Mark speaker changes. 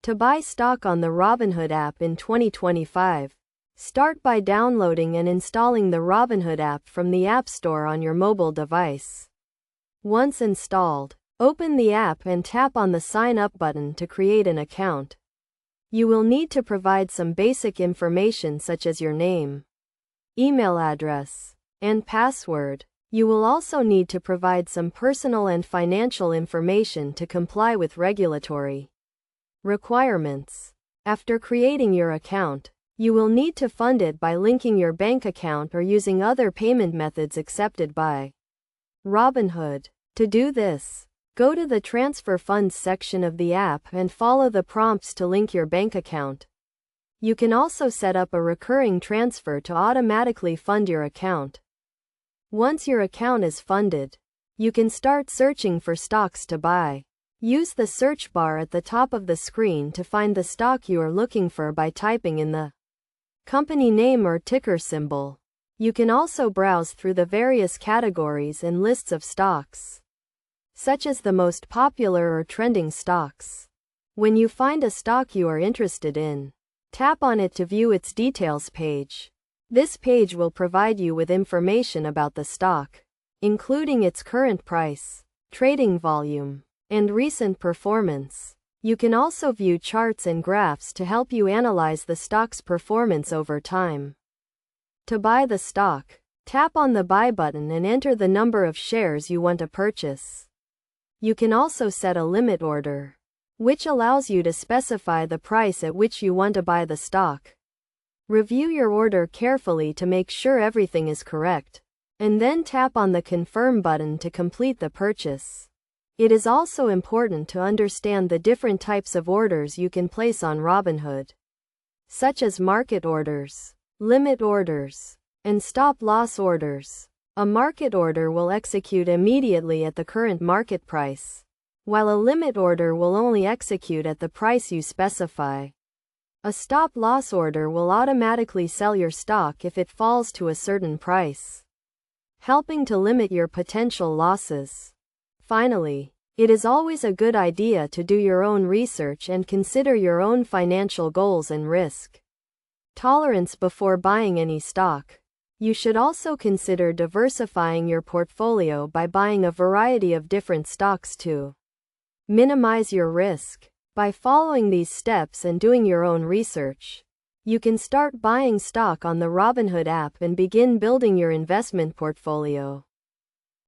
Speaker 1: To buy stock on the Robinhood app in 2025, start by downloading and installing the Robinhood app from the App Store on your mobile device. Once installed, open the app and tap on the Sign Up button to create an account. You will need to provide some basic information such as your name, email address, and password. You will also need to provide some personal and financial information to comply with regulatory requirements. After creating your account, you will need to fund it by linking your bank account or using other payment methods accepted by Robinhood. To do this, go to the Transfer Funds section of the app and follow the prompts to link your bank account. You can also set up a recurring transfer to automatically fund your account. Once your account is funded, you can start searching for stocks to buy. Use the search bar at the top of the screen to find the stock you are looking for by typing in the company name or ticker symbol. You can also browse through the various categories and lists of stocks, such as the most popular or trending stocks. When you find a stock you are interested in, tap on it to view its details page. This page will provide you with information about the stock, including its current price, trading volume, and recent performance. You can also view charts and graphs to help you analyze the stock's performance over time. To buy the stock, tap on the Buy button and enter the number of shares you want to purchase. You can also set a limit order, which allows you to specify the price at which you want to buy the stock. Review your order carefully to make sure everything is correct, and then tap on the Confirm button to complete the purchase. It is also important to understand the different types of orders you can place on Robinhood, such as market orders, limit orders, and stop-loss orders. A market order will execute immediately at the current market price, while a limit order will only execute at the price you specify. A stop-loss order will automatically sell your stock if it falls to a certain price, helping to limit your potential losses. Finally, it is always a good idea to do your own research and consider your own financial goals and risk tolerance before buying any stock. You should also consider diversifying your portfolio by buying a variety of different stocks to minimize your risk. By following these steps and doing your own research, you can start buying stock on the Robinhood app and begin building your investment portfolio.